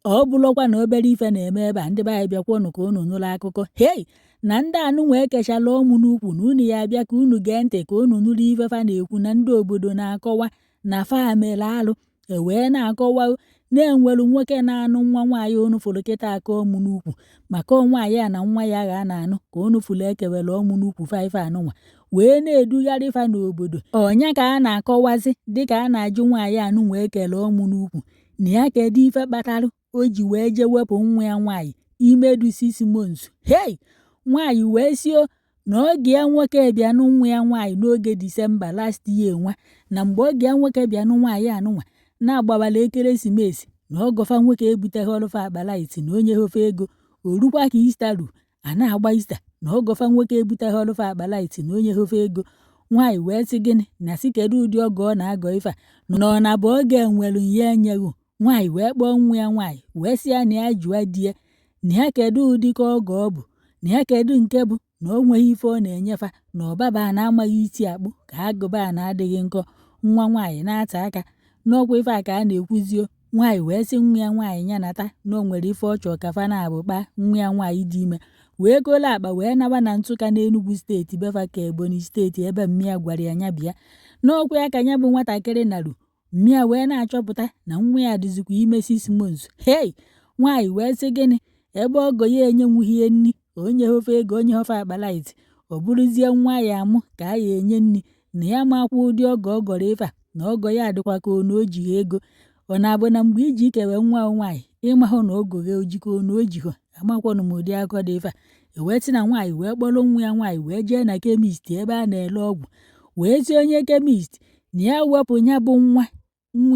ọ bụlọkwa na obere ife na-eme ebe a ndị be anyị bịakwọnụ ka unu nụrụ akụkọ hei na ndị anụ nwee kechala ọmụ n'ukwu na unu ya bịa ka unu gee ntị ka unu nụrụ ife fa na-ekwu na ndị obodo na-akọwa na fa mere alụ wee na-akọwa na-enwelu nwoke na-anụ nwa nwaanyị unu fụrụ kịta aka ọmụ n'ukwu maka nwaanyị a na nwa ya ga na-anụ ka unu fụrụ ekewere ọmụ n'ukwu fa anụnwa wee na-edugharị fa n'obodo ọnya ka a na-akọwazi dịka a na-ajụ nwaanyị anụ wee kele ọmụ n'ukwu na ya kedu ife kpatara o ji wee jee wepụ nwa ya nwaanyị imedu 6 months hei nwaanyị wee sio na oge ya nwoke bịanụ nwa ya nwaanyị n'oge Disemba last year nwa na mgbe oge ya nwoke bịanụ nwaanyị anụnwa na-agbawala ekeresimesi na ọgọfa nwoke ebuteghị ọlụfa akpalaiti na onye hofe ego orukwa ka ista ru a na-agba ista na ọgọfa nwoke ebuteghị ọlụfa akpalaiti na onye hofe ego nwaanyị wee sị gịnị na si kedu ụdị ọgọ ọ na-agọ ife na ọ na bụ oge enwelu ya enyeghị nwaanyị wee kpọọ nwa ya nwaanyị wee sị ya na ya jụọ di ya na ya kedu ụdị ka ọgọ ọ bụ na ya kedu nke bụ na o nweghị ife ọ na-enyefa na ọbaba a na-amaghị iti akpụ ka agụba a na-adịghị nkọ nwa nwaanyị na-ata aka n'ọkwa ife a ka a na-ekwuzio nwaanyị wee sị nwa ya nwaanyị ya nata na o nwere ife ọ chọọ ka fa na-abụ kpa nwa ya nwaanyị dị ime wee golo akpa wee naba na Nsukka n'Enugu steeti befa ka Ebonyi steeti ebe mmịa gwara ya nya bịa n'ọkwa ya ka ya bụ nwatakịrị narụ mmịa wee na-achọpụta na nwa ya dịzikwa ime 6 months hei nwaanyị wee sị gịnị ebe ọgọ ya enyenwughị ihe nri onye hofe ego onye hofe akpalaiti ọ bụrụzie nwa ya amụ ka a ya enye nri na ya makwa ụdị ọgọ ọ gọrọ ife a na ọgọ ya adịkwa ka onu o ji ego ọ na-abụ na mgbe iji ikewe nwa nwaanyị ịmahụ na ogo ghe ojikọ onu o jiho amakwanụ m ụdị akọ dị ife a ewetị na nwaanyị wee kpọrọ nwa ya nwaanyị wee jee na kemist ebe a na-ele ọgwụ wee si onye kemist na ya wepụ ya bụ nwa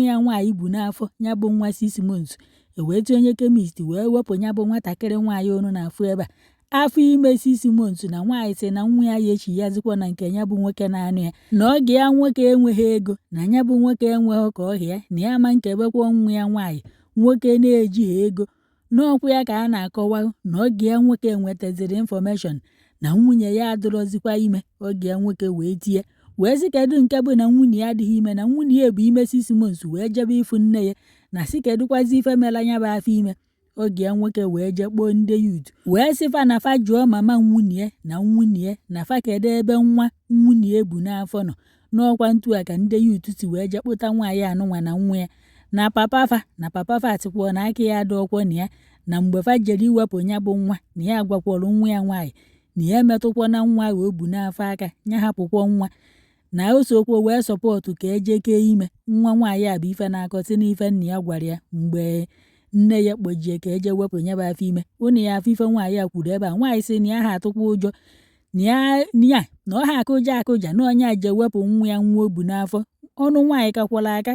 ya nwaanyị bụ n'afọ ya bụ nwa 6 months ewetị onye kemist wee wepụ ya bụ nwatakịrị nwaanyị onu na-afụ ebe a afọ ime 6 months na nwaanyị sị na nwa ya echi ya zikwa na nke ya bụ nwoke na-anụ ya na oge ya nwoke enweghị ego na ya bụ nwoke enweghị ka ọhịa na ya ma nkebekwa nwa ya nwaanyị nwoke na-ejighị ego n'ọkwa ya ka a na-akọwa na oge ya nwoke enwetaziri infọmeshọn na nwunye ya adịrọzikwa ime oge ya nwoke wee tie wee sị kedu nke bụ na nwunye ya adịghị ime na nwunye ya bụ ime 6 months wee jebe ịfụ nne ya na si kedụkwazi ife mela anya bụ afọ ime oge ya nwoke wee jee kpọọ ndị yut wee sịfa na fa jụọ mama nwunye na fa kedu ebe nwa nwunye bụ n'afọ nọ n'ọkwa ntu a ka ndị yut si wee jee kpụta nwaanyị anụnwa na nwa ya na papa fa atịkwuo na aka ya dị ọkwọ na ya na mgbe fa jere iwepụ ya bụ nwa na ya agwakwọrọ nwa ya nwaanyị na ya emetụkwa na nwa ahụ o bu n'afọ aka ya hapụkwọ nwa na o sokwo wee sọpọtụ ka eje kee ime nwa nwaanyị a bụ ife na-akọsị n'ife nna ya gwara ya mgbe nne ya kpojie ka eje wepụ ya bụ afọ ime ụnụ ya afọ ife nwaanyị a kwuru ebe a nwaanyị sị na ya ha atụkwa ụjọ na ọ ha akụja na onye a je wepụ nwa ya nwa o bu n'afọ ọnụ nwaanyị kakwala aka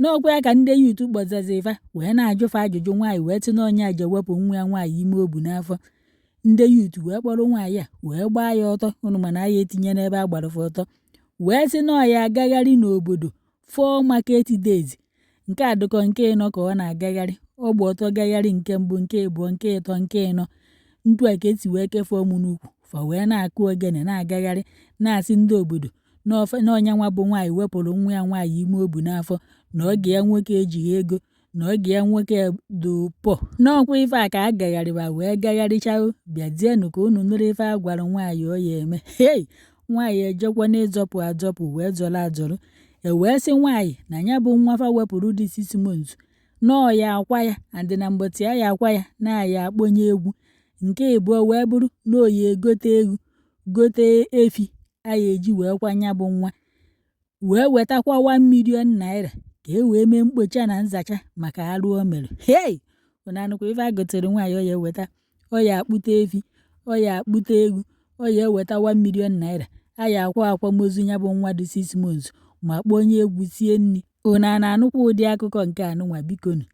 n'ọkwa ya ka ndị yut kpọzazi ife wee na-ajụfe ajụjụ nwaanyị wee tị na onye a je wepụ nwa ya nwaanyị ime o bu n'afọ ndị yut wee kpọrọ nwaanyị a wee gbaa ya ọtọ ụnụ mana ya etinye n'ebe a gbarafe ọtọ wee sị na ọ ya agagharị n'obodo 4 market days nke adịkọ nke ịnọ ka ọ na-agagharị ọ gba ọtọ gagharị nke mbụ nke abụọ nke ịtọ nke ịnọ ntu a ka esi wee kefọọ mụ n'ukwu fa wee na-akụ ogene na-agagharị na-asị ndị obodo na ọnya nwa bụ nwaanyị wepụrụ nwa ya nwaanyị ime o bu n'afọ na oge ya nwoke ejighị ego na oge ya nwoke dụpọ n'ọkwa ife a ka a gagharịba wee gagharịchao bịazienụ ka unu nụrụ ife a gwara nwaanyị ọ ya eme hei nwaanyị ejekwa n'ịzọpụ azọpụ wee zọrọ azọrọ wee sị nwaanyị na ya bụ nwafa wepụrụ dị 6 months na ọ ya akwa ya andị na mgbọtị ya akwa ya na ya akpọnye egwu nke ịbụọ wee bụrụ na oyi egote egwu gote efi aya eji wee kwanya bụ nwa wee wetakwa 1 million naira ka e wee mee mkpocha na nzacha maka arụ o mere hei ụnanụkwa ife a gotere nwaanyị ọ ya eweta ọ ya akpụta efi ọ ya akpụta egwu ọ ya eweta 1 million naira aya akwamozu ya bụ nwa dị 6 months ma kpọọ onye egwu sie nri ụna na-anụkwa ụdị akụkọ nke anụnwa bikonu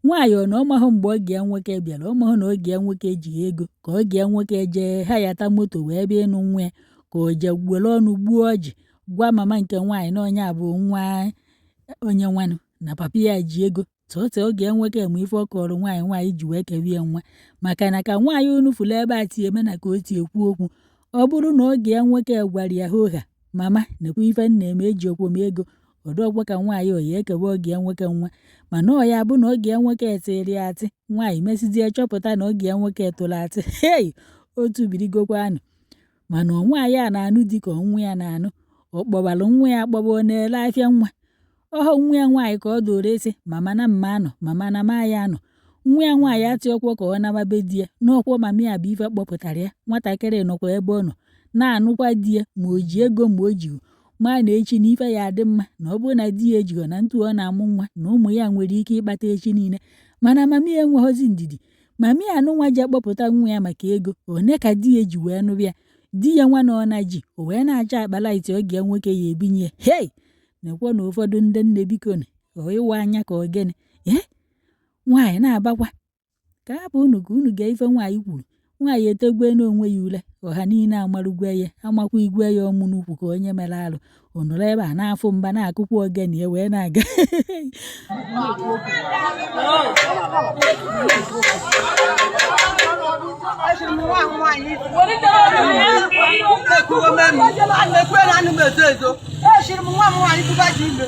nwaanyị ọ na ọmahụ mgbe oge ya nwoke bịara ọmahụ na oge ya nwoke ejighị ego ka oge ya nwoke jee ha yata moto wee bịa ịnụ nwa ya ka o jee gwere ọnụ gbuo ọjị gwa mama nke nwaanyị na onye a bụ nwa onye nwanụ na papa ya ji ego tọọtụ oge ya nwoke ma ife ọ kọrọ nwaanyị ji wee kewie nwa maka na ka nwaanyị unu fụrụ ebe a tie eme na ka o ti ekwu okwu ọ bụrụ na oge ya nwoke gwara ya hoha mama nekwa ife nna eme eji okwo m ego odogwa ka nwaanyị oyi ekewe oge nwoke nwa mana ọ ya bụ na oge nwoke etiri atị nwaanyị mesizie chọpụta na oge nwoke etụrụ atị hei otu birigokwanụ mana nwaanyị a na-anụ di ka nwa ya na-anụ ọ kpọbalụ nwa ya akpọba ọ na-ele afịa nwa ọhọ nwa ya nwaanyị ka ọ doro esi mama na mma anọ mama na ma ya anọ nwa ya nwaanyị atịọkwọ ka ọ nababe di ya n'ọkwọ mama ya bụ ife kpọpụtara ya nwatakịrị nọkwa ebe ọ nọ na-anụkwa di ya ma o ji ego ma o jigo ma na echi na ife ya adị mma na ọ bụrụ na di ya ejigo na ntụ ọ na-amụ nwa na ụmụ ya nwere ike ịkpata echi niile mana mama ya enweghịzi ndidi mama ya anụ nwa ji akpọpụta nwa ya maka ego one ka di ya ji wee nụbịa di ya nwa na ọ na ji o wee na-acha akpalaiti oge nwoke ya ebinye hei na-ekwe na ụfọdụ ndị nne biko na ịwa anya ka ogene nwaanyị na-abakwa ka hapụ unu ka unu ga ife nwaanyị kwuru nwaanyị etegwe n'onwe ya ule ọha niile amarụgwe ya amakwa igwe ya ọmụ n'ukwu ka onye mere alụ onụrụ ebe a na-afụ mba na-akụkwa ogene ya wee na-aga Eshiri m nwa m nwaanyị tụba ji ime